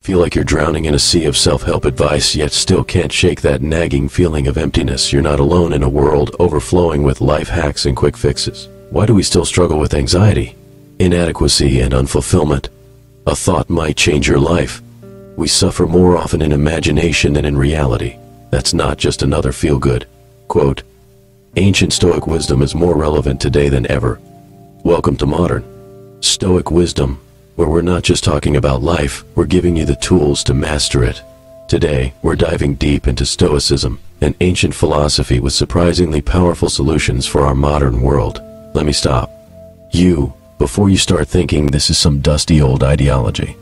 Feel like you're drowning in a sea of self-help advice, yet still can't shake that nagging feeling of emptiness? You're not alone in a world overflowing with life hacks and quick fixes. Why do we still struggle with anxiety, inadequacy, and unfulfillment? A thought might change your life. We suffer more often in imagination than in reality. That's not just another feel-good quote. Ancient Stoic wisdom is more relevant today than ever. Welcome to modern Stoic wisdom, where we're not just talking about life, we're giving you the tools to master it. Today, we're diving deep into Stoicism, an ancient philosophy with surprisingly powerful solutions for our modern world. Let me stop you before you start thinking this is some dusty old ideology.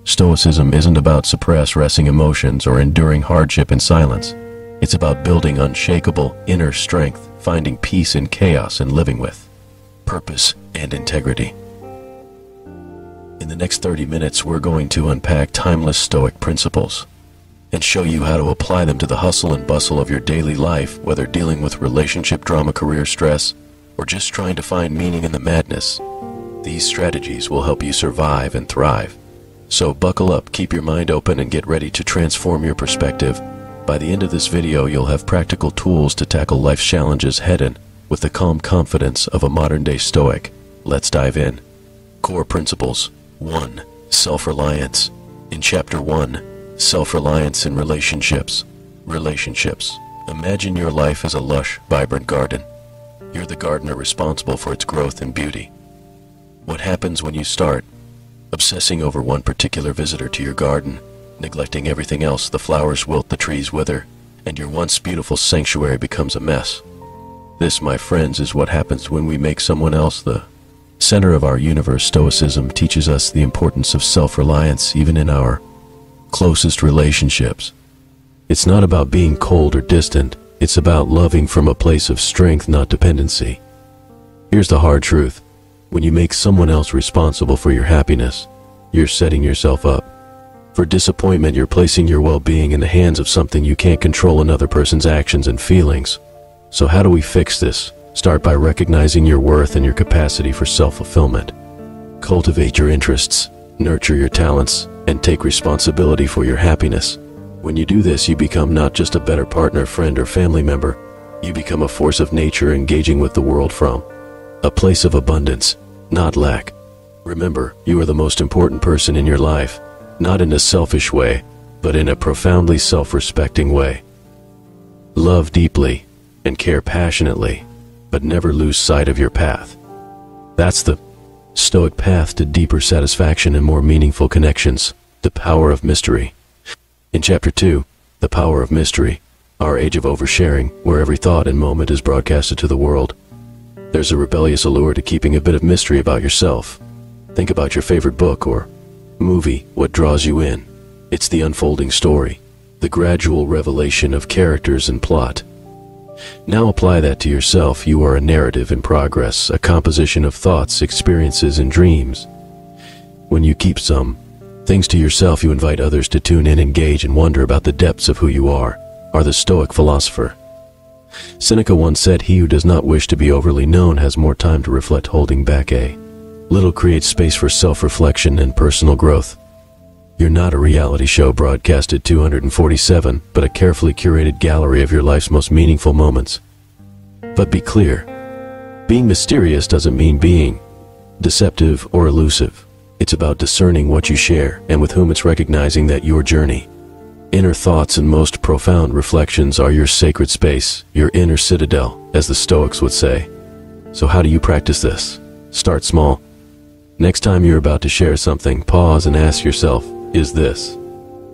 Stoicism isn't about suppressing emotions or enduring hardship in silence. It's about building unshakable inner strength, finding peace in chaos, and living with purpose and integrity. In the next 30 minutes, we're going to unpack timeless Stoic principles and show you how to apply them to the hustle and bustle of your daily life, whether dealing with relationship drama, career stress, or just trying to find meaning in the madness. These strategies will help you survive and thrive. So buckle up, keep your mind open, and get ready to transform your perspective. By the end of this video, you'll have practical tools to tackle life's challenges head-on with the calm confidence of a modern-day Stoic. Let's dive in. Core principles. 1. Self-reliance. In Chapter 1, Self-reliance in relationships. Relationships. Imagine your life as a lush, vibrant garden. You're the gardener responsible for its growth and beauty. What happens when you start obsessing over one particular visitor to your garden, neglecting everything else? The flowers wilt, the trees wither, and your once beautiful sanctuary becomes a mess. This, my friends, is what happens when we make someone else the center of our universe. Stoicism teaches us the importance of self-reliance even in our closest relationships. It's not about being cold or distant. It's about loving from a place of strength, not dependency. Here's the hard truth. When you make someone else responsible for your happiness, you're setting yourself up for disappointment. You're placing your well-being in the hands of something you can't control, another person's actions and feelings. So how do we fix this? Start by recognizing your worth and your capacity for self-fulfillment. Cultivate your interests, nurture your talents, and take responsibility for your happiness. When you do this, you become not just a better partner, friend, or family member. You become a force of nature, engaging with the world from a place of abundance, not lack. Remember, you are the most important person in your life, not in a selfish way, but in a profoundly self-respecting way. Love deeply and care passionately, but never lose sight of your path. That's the Stoic path to deeper satisfaction and more meaningful connections. The power of mystery. In Chapter 2, The Power of Mystery, our age of oversharing, where every thought and moment is broadcasted to the world, there's a rebellious allure to keeping a bit of mystery about yourself. Think about your favorite book or movie. What draws you in? It's the unfolding story, the gradual revelation of characters and plot. Now apply that to yourself. You are a narrative in progress, a composition of thoughts, experiences, and dreams. When you keep some things to yourself, you invite others to tune in, engage, and wonder about the depths of who you are the Stoic philosopher. Seneca once said, "He who does not wish to be overly known has more time to reflect. Holding back a little creates space for self-reflection and personal growth." You're not a reality show broadcasted 247, but a carefully curated gallery of your life's most meaningful moments. But be clear, being mysterious doesn't mean being deceptive or elusive. It's about discerning what you share and with whom. It's recognizing that your journey, inner thoughts, and most profound reflections are your sacred space, your inner citadel, as the Stoics would say. So how do you practice this? Start small. Next time you're about to share something, pause and ask yourself, is this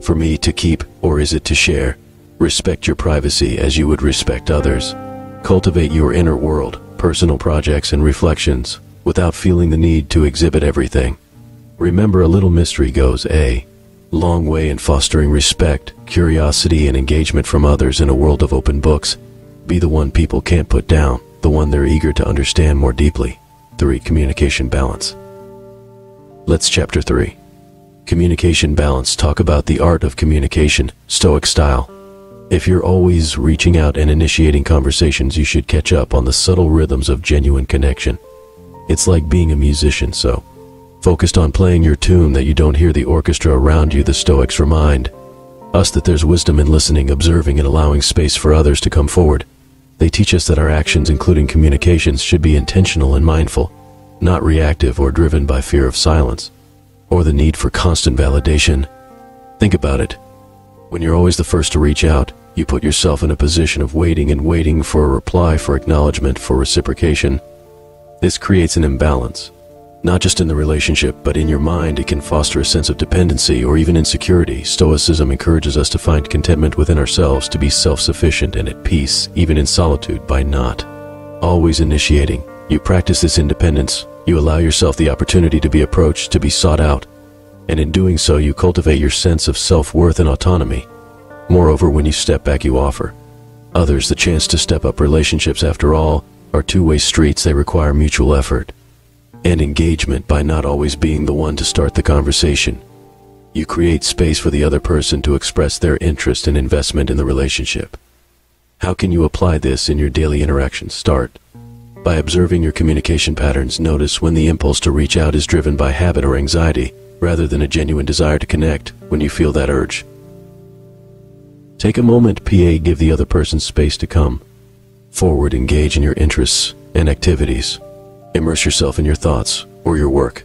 for me to keep, or is it to share? Respect your privacy as you would respect others. Cultivate your inner world, personal projects and reflections, without feeling the need to exhibit everything. Remember, a little mystery goes a long way in fostering respect, curiosity, and engagement from others in a world of open books. Be the one people can't put down, the one they're eager to understand more deeply. 3. Communication balance. Let's Chapter 3. Communication balance. Talk about the art of communication, Stoic style. If you're always reaching out and initiating conversations, you should catch up on the subtle rhythms of genuine connection. It's like being a musician, so Focused on playing your tune that you don't hear the orchestra around you, the Stoics remind us that there's wisdom in listening, observing, and allowing space for others to come forward. They teach us that our actions, including communications, should be intentional and mindful, not reactive or driven by fear of silence, or the need for constant validation. Think about it. When you're always the first to reach out, you put yourself in a position of waiting for a reply, for acknowledgement, for reciprocation. This creates an imbalance. Not just in the relationship, but in your mind. It can foster a sense of dependency or even insecurity. Stoicism encourages us to find contentment within ourselves, to be self-sufficient and at peace, even in solitude, by not always initiating. You practice this independence. You allow yourself the opportunity to be approached, to be sought out. And in doing so, you cultivate your sense of self-worth and autonomy. Moreover, when you step back, you offer others the chance to step up. Relationships, after all, are two-way streets. They require mutual effort and engagement. By not always being the one to start the conversation, you create space for the other person to express their interest and investment in the relationship. How can you apply this in your daily interactions? Start by observing your communication patterns. Notice when the impulse to reach out is driven by habit or anxiety, rather than a genuine desire to connect. When you feel that urge, take a moment. Give the other person space to come forward. Engage in your interests and activities. Immerse yourself in your thoughts or your work.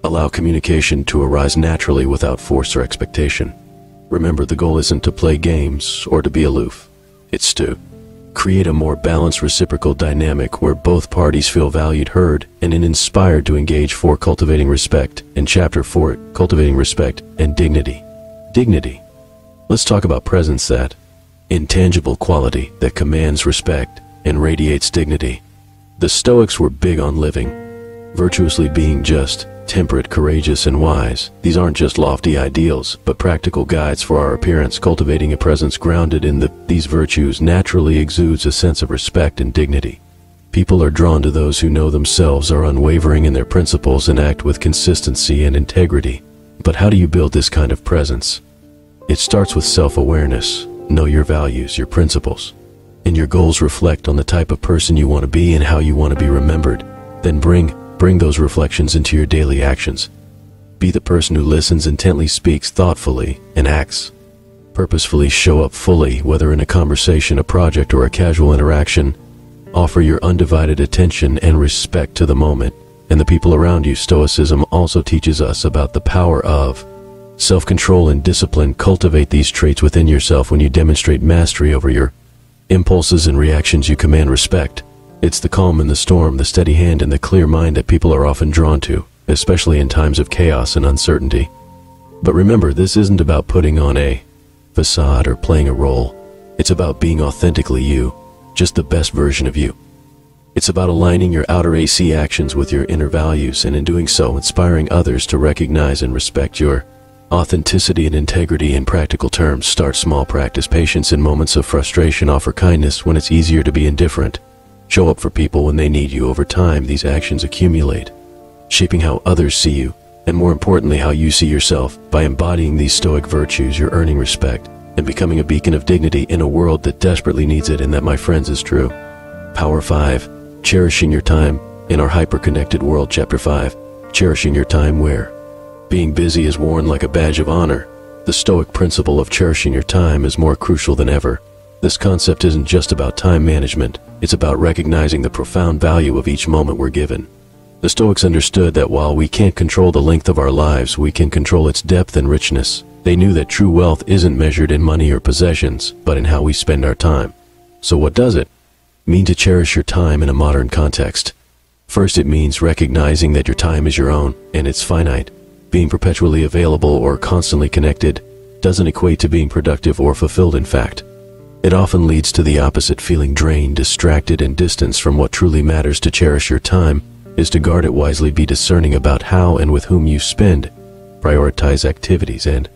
Allow communication to arise naturally without force or expectation. Remember, the goal isn't to play games or to be aloof. It's to create a more balanced reciprocal dynamic where both parties feel valued, heard, and inspired to engage. For cultivating respect. In Chapter 4, cultivating respect and dignity. Dignity. Let's talk about presence, that intangible quality that commands respect and radiates dignity. The Stoics were big on living virtuously, being just, temperate, courageous, and wise. These aren't just lofty ideals, but practical guides for our appearance. Cultivating a presence grounded in these virtues naturally exudes a sense of respect and dignity. People are drawn to those who know themselves, are unwavering in their principles, and act with consistency and integrity. But how do you build this kind of presence? It starts with self-awareness. Know your values, your principles, and your goals. Reflect on the type of person you want to be and how you want to be remembered. Then bring those reflections into your daily actions. Be the person who listens intently, speaks thoughtfully, and acts purposefully. Show up fully, whether in a conversation, a project, or a casual interaction. Offer your undivided attention and respect to the moment and the people around you. Stoicism also teaches us about the power of self-control and discipline. Cultivate these traits within yourself. When you demonstrate mastery over your impulses and reactions, you command respect. It's the calm in the storm, the steady hand, and the clear mind that people are often drawn to, especially in times of chaos and uncertainty. But remember, this isn't about putting on a facade or playing a role. It's about being authentically you, just the best version of you. It's about aligning your outer AC actions with your inner values, and in doing so, inspiring others to recognize and respect your authenticity and integrity. In practical terms, start small. Practice patience in moments of frustration. Offer kindness when it's easier to be indifferent. Show up for people when they need you. Over time, these actions accumulate, shaping how others see you, and more importantly, how you see yourself. By embodying these Stoic virtues, you're earning respect and becoming a beacon of dignity in a world that desperately needs it. And that, my friends, is true. Power 5. Cherishing your time. In our hyper-connected world, Chapter 5, cherishing your time, where being busy is worn like a badge of honor, the Stoic principle of cherishing your time is more crucial than ever. This concept isn't just about time management. It's about recognizing the profound value of each moment we're given. The Stoics understood that while we can't control the length of our lives, we can control its depth and richness. They knew that true wealth isn't measured in money or possessions, but in how we spend our time. So what does it mean to cherish your time in a modern context? First, it means recognizing that your time is your own, and it's finite. Being perpetually available or constantly connected doesn't equate to being productive or fulfilled. In fact, it often leads to the opposite, feeling drained, distracted, and distanced from what truly matters. To cherish your time is to guard it wisely. Be discerning about how and with whom you spend. Prioritize activities and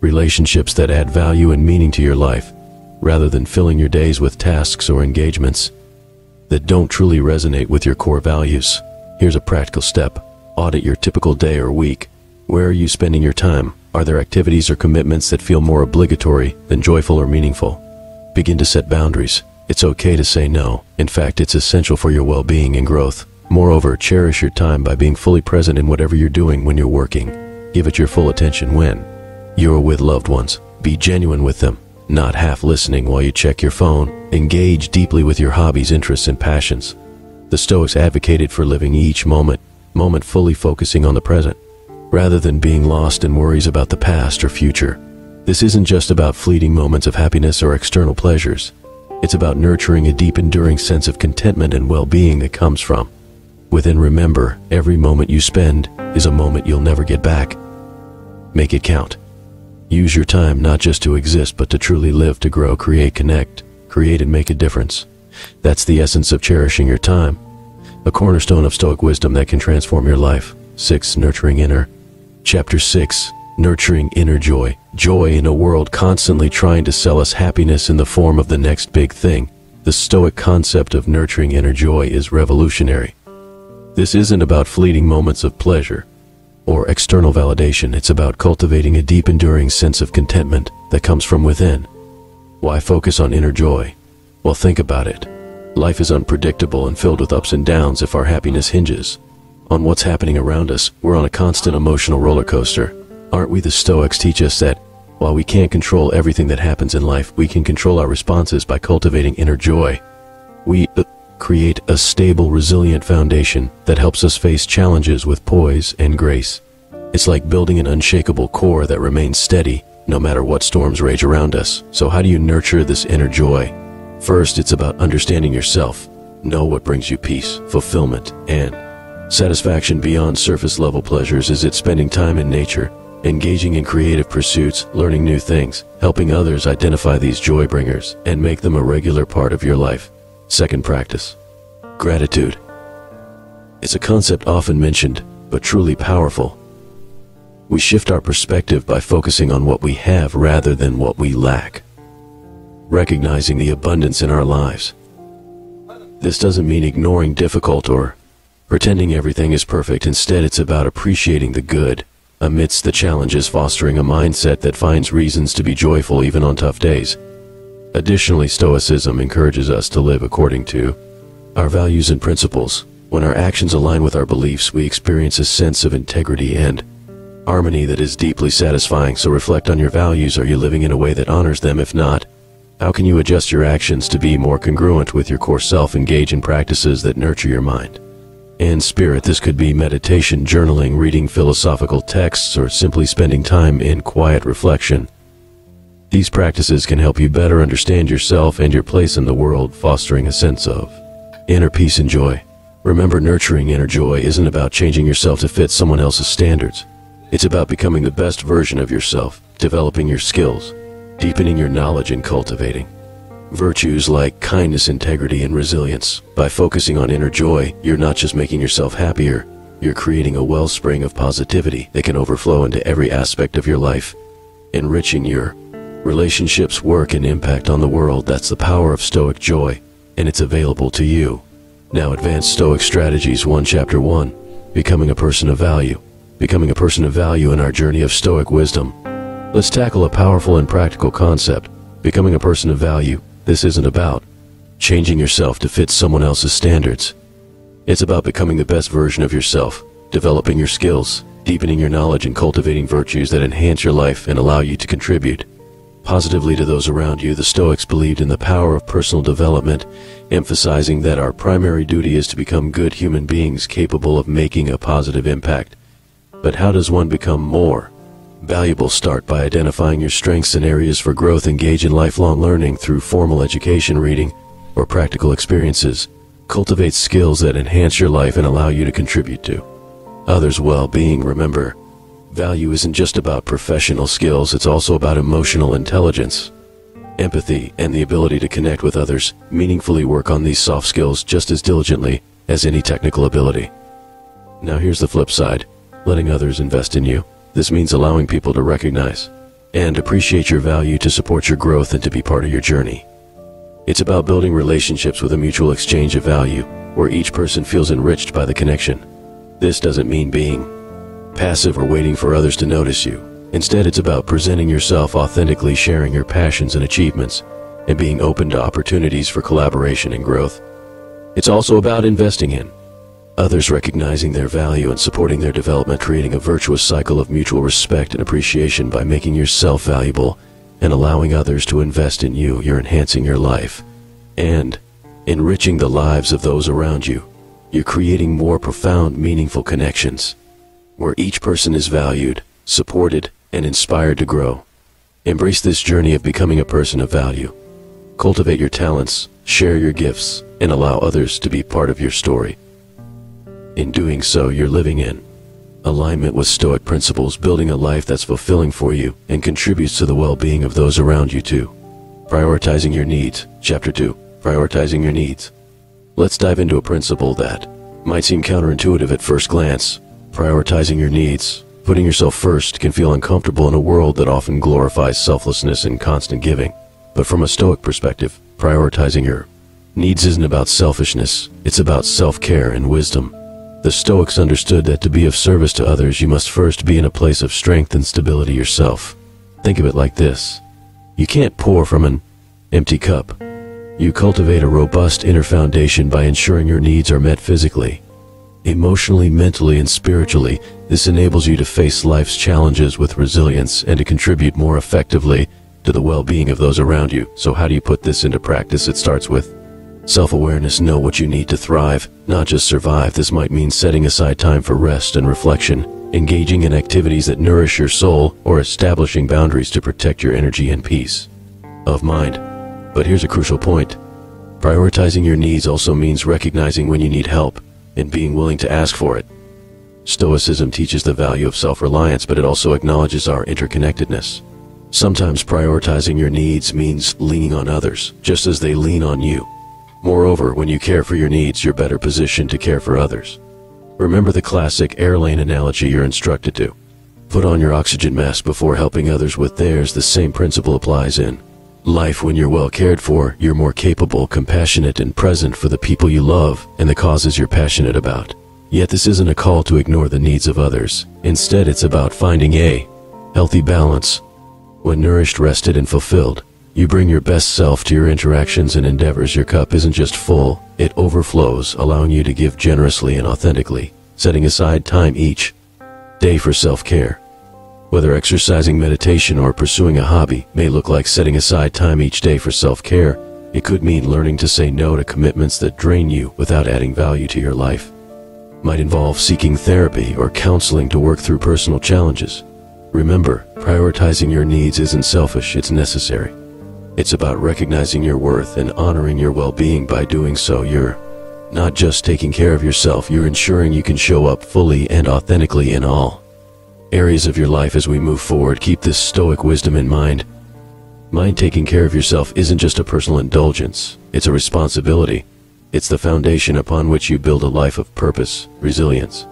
relationships that add value and meaning to your life, rather than filling your days with tasks or engagements that don't truly resonate with your core values. Here's a practical step. Audit your typical day or week. Where are you spending your time? Are there activities or commitments that feel more obligatory than joyful or meaningful? Begin to set boundaries. It's okay to say no. In fact, it's essential for your well-being and growth. Moreover, cherish your time by being fully present in whatever you're doing when you're working. Give it your full attention when you're with loved ones. Be genuine with them, not half listening while you check your phone. Engage deeply with your hobbies, interests, and passions. The Stoics advocated for living each moment fully focusing on the present, rather than being lost in worries about the past or future. This isn't just about fleeting moments of happiness or external pleasures. It's about nurturing a deep, enduring sense of contentment and well-being that comes from within. Remember, every moment you spend is a moment you'll never get back. Make it count. Use your time not just to exist, but to truly live, to grow, create, connect, create, and make a difference. That's the essence of cherishing your time, a cornerstone of Stoic wisdom that can transform your life. 6. Nurturing inner. Chapter 6. Nurturing inner joy. Joy in a world constantly trying to sell us happiness in the form of the next big thing. The Stoic concept of nurturing inner joy is revolutionary. This isn't about fleeting moments of pleasure or external validation. It's about cultivating a deep, enduring sense of contentment that comes from within. Why focus on inner joy? Well, think about it. Life is unpredictable and filled with ups and downs. If our happiness hinges on what's happening around us, we're on a constant emotional roller coaster. Aren't we? The Stoics teach us that while we can't control everything that happens in life, we can control our responses by cultivating inner joy. We create a stable, resilient foundation that helps us face challenges with poise and grace. It's like building an unshakable core that remains steady no matter what storms rage around us. So how do you nurture this inner joy? First, it's about understanding yourself. Know what brings you peace, fulfillment, and satisfaction beyond surface-level pleasures. Is it spending time in nature, engaging in creative pursuits, learning new things, helping others identify these joy bringers, and make them a regular part of your life? Second, practice gratitude. It's a concept often mentioned, but truly powerful. We shift our perspective by focusing on what we have rather than what we lack, recognizing the abundance in our lives. This doesn't mean ignoring difficult or pretending everything is perfect. Instead, it's about appreciating the good amidst the challenges, fostering a mindset that finds reasons to be joyful even on tough days. Additionally, Stoicism encourages us to live according to our values and principles. When our actions align with our beliefs, we experience a sense of integrity and harmony that is deeply satisfying. So reflect on your values. Are you living in a way that honors them? If not, how can you adjust your actions to be more congruent with your core self? Engage in practices that nurture your mind and spirit. This could be meditation, journaling, reading philosophical texts, or simply spending time in quiet reflection. These practices can help you better understand yourself and your place in the world, fostering a sense of inner peace and joy. Remember, nurturing inner joy isn't about changing yourself to fit someone else's standards. It's about becoming the best version of yourself, developing your skills, deepening your knowledge, and cultivating virtues like kindness, integrity, and resilience. By focusing on inner joy, you're not just making yourself happier, you're creating a wellspring of positivity that can overflow into every aspect of your life, enriching your relationships, work, and impact on the world. That's the power of Stoic joy, and it's available to you. Now, Advanced Stoic Strategies 1. Chapter 1. Becoming a person of value. Becoming a person of value in our journey of Stoic wisdom. Let's tackle a powerful and practical concept. Becoming a person of value. This isn't about changing yourself to fit someone else's standards. It's about becoming the best version of yourself, developing your skills, deepening your knowledge, and cultivating virtues that enhance your life and allow you to contribute positively to those around you. The Stoics believed in the power of personal development, emphasizing that our primary duty is to become good human beings capable of making a positive impact. But how does one become more valuable? Start by identifying your strengths and areas for growth. Engage in lifelong learning through formal education, reading, or practical experiences. Cultivate skills that enhance your life and allow you to contribute to others' well-being. Remember, value isn't just about professional skills, it's also about emotional intelligence, empathy, and the ability to connect with others. Meaningfully work on these soft skills just as diligently as any technical ability. Now here's the flip side. Letting others invest in you. This means allowing people to recognize and appreciate your value, to support your growth, and to be part of your journey. It's about building relationships with a mutual exchange of value, where each person feels enriched by the connection. This doesn't mean being passive or waiting for others to notice you. Instead, it's about presenting yourself authentically, sharing your passions and achievements, and being open to opportunities for collaboration and growth. It's also about investing in others recognizing their value and supporting their development, creating a virtuous cycle of mutual respect and appreciation. By making yourself valuable and allowing others to invest in you, you're enhancing your life and enriching the lives of those around you. You're creating more profound, meaningful connections, where each person is valued, supported, and inspired to grow. Embrace this journey of becoming a person of value. Cultivate your talents, share your gifts, and allow others to be part of your story. In doing so, you're living in alignment with Stoic principles, building a life that's fulfilling for you and contributes to the well-being of those around you too. Prioritizing your needs. Chapter 2. Prioritizing your needs. Let's dive into a principle that might seem counterintuitive at first glance. Prioritizing your needs. Putting yourself first can feel uncomfortable in a world that often glorifies selflessness and constant giving. But from a Stoic perspective, prioritizing your needs isn't about selfishness, it's about self-care and wisdom. The Stoics understood that to be of service to others, you must first be in a place of strength and stability yourself. Think of it like this. You can't pour from an empty cup. You cultivate a robust inner foundation by ensuring your needs are met physically, emotionally, mentally, and spiritually. This enables you to face life's challenges with resilience and to contribute more effectively to the well-being of those around you. So how do you put this into practice? It starts with self-awareness. Know what you need to thrive, not just survive. This might mean setting aside time for rest and reflection, engaging in activities that nourish your soul, or establishing boundaries to protect your energy and peace of mind. But here's a crucial point. Prioritizing your needs also means recognizing when you need help and being willing to ask for it. Stoicism teaches the value of self-reliance, but it also acknowledges our interconnectedness. Sometimes prioritizing your needs means leaning on others, just as they lean on you. Moreover, when you care for your needs, you're better positioned to care for others. Remember the classic airline analogy you're instructed to. Put on your oxygen mask before helping others with theirs. The same principle applies in life. When you're well cared for, you're more capable, compassionate, and present for the people you love and the causes you're passionate about. Yet this isn't a call to ignore the needs of others. Instead, it's about finding a healthy balance. When nourished, rested, and fulfilled, you bring your best self to your interactions and endeavors. Your cup isn't just full, it overflows, allowing you to give generously and authentically, setting aside time each day for self-care. Whether exercising, meditation, or pursuing a hobby may look like setting aside time each day for self-care. It could mean learning to say no to commitments that drain you without adding value to your life. Might involve seeking therapy or counseling to work through personal challenges. Remember, prioritizing your needs isn't selfish, it's necessary. It's about recognizing your worth and honoring your well-being. By doing so, you're not just taking care of yourself, you're ensuring you can show up fully and authentically in all areas of your life. As we move forward, keep this Stoic wisdom in mind. Taking care of yourself isn't just a personal indulgence, it's a responsibility. It's the foundation upon which you build a life of purpose, resilience,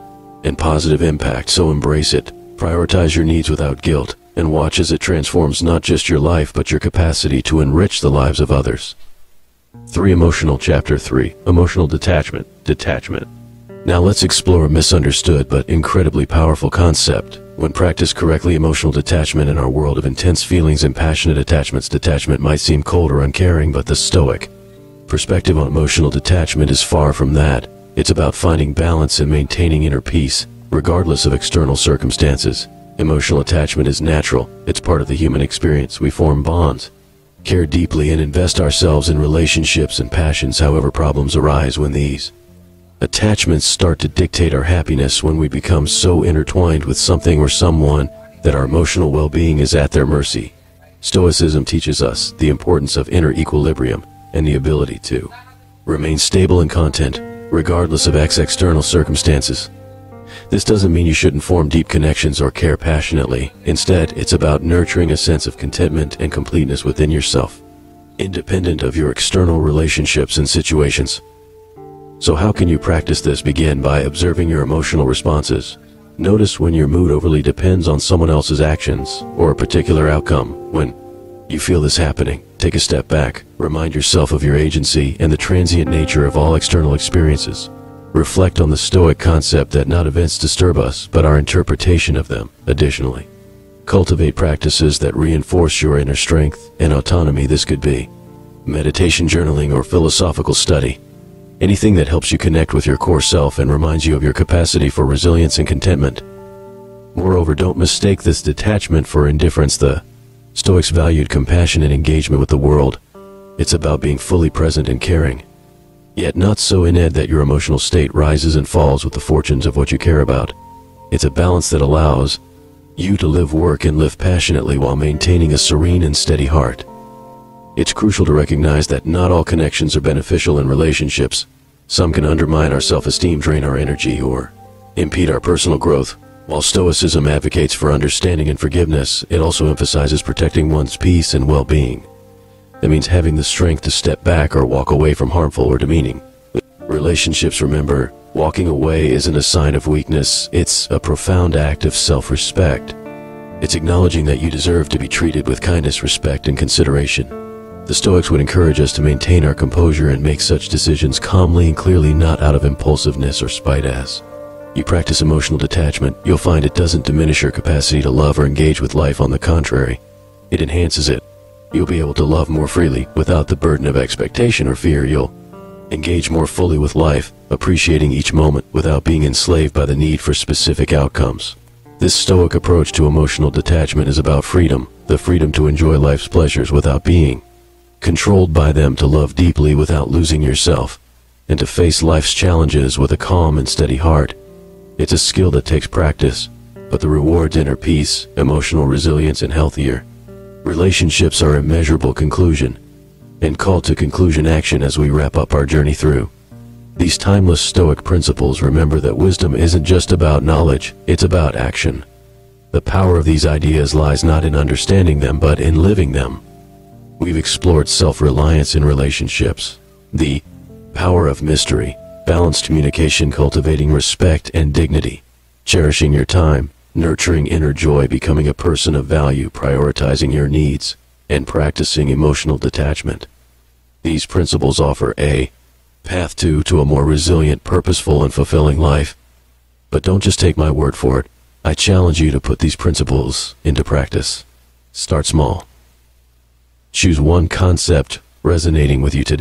and positive impact. So embrace it. Prioritize your needs without guilt, and watch as it transforms not just your life but your capacity to enrich the lives of others. 3. Emotional. Chapter 3. Emotional detachment. Detachment. Now let's explore a misunderstood but incredibly powerful concept. When practiced correctly, emotional detachment. In our world of intense feelings and passionate attachments, detachment might seem cold or uncaring, but the Stoic perspective on emotional detachment is far from that. It's about finding balance and maintaining inner peace, regardless of external circumstances. Emotional attachment is natural. It's part of the human experience. We form bonds, care deeply, and invest ourselves in relationships and passions. However, problems arise when these attachments start to dictate our happiness, when we become so intertwined with something or someone that our emotional well-being is at their mercy. Stoicism teaches us the importance of inner equilibrium and the ability to remain stable and content, regardless of external circumstances. This doesn't mean you shouldn't form deep connections or care passionately. Instead, it's about nurturing a sense of contentment and completeness within yourself, independent of your external relationships and situations. So how can you practice this? Begin by observing your emotional responses. Notice when your mood overly depends on someone else's actions or a particular outcome. When you feel this happening, take a step back. Remind yourself of your agency and the transient nature of all external experiences. Reflect on the Stoic concept that not events disturb us, but our interpretation of them. Additionally, cultivate practices that reinforce your inner strength and autonomy. This could be meditation, journaling, or philosophical study. Anything that helps you connect with your core self and reminds you of your capacity for resilience and contentment. Moreover, don't mistake this detachment for indifference. The Stoics valued compassionate engagement with the world. It's about being fully present and caring, yet not so inept that your emotional state rises and falls with the fortunes of what you care about. It's a balance that allows you to live, work, and live passionately while maintaining a serene and steady heart. It's crucial to recognize that not all connections are beneficial in relationships. Some can undermine our self-esteem, drain our energy, or impede our personal growth. While Stoicism advocates for understanding and forgiveness, it also emphasizes protecting one's peace and well-being. That means having the strength to step back or walk away from harmful or demeaning relationships. Remember, walking away isn't a sign of weakness, it's a profound act of self-respect. It's acknowledging that you deserve to be treated with kindness, respect, and consideration. The Stoics would encourage us to maintain our composure and make such decisions calmly and clearly, not out of impulsiveness or spite. As you practice emotional detachment, you'll find it doesn't diminish your capacity to love or engage with life. On the contrary, it enhances it. You'll be able to love more freely without the burden of expectation or fear. You'll engage more fully with life, appreciating each moment without being enslaved by the need for specific outcomes. This Stoic approach to emotional detachment is about freedom, the freedom to enjoy life's pleasures without being controlled by them, to love deeply without losing yourself, and to face life's challenges with a calm and steady heart. It's a skill that takes practice, but the rewards: inner peace, emotional resilience, and healthier relationships are immeasurable. Conclusion and call to conclusion action. As we wrap up our journey through these timeless Stoic principles, remember that wisdom isn't just about knowledge, it's about action. The power of these ideas lies not in understanding them, but in living them. We've explored self-reliance in relationships, the power of mystery, balanced communication, cultivating respect and dignity, cherishing your time, nurturing inner joy, becoming a person of value, prioritizing your needs, and practicing emotional detachment. These principles offer a path to a more resilient, purposeful, and fulfilling life. But don't just take my word for it. I challenge you to put these principles into practice. Start small. Choose one concept resonating with you today.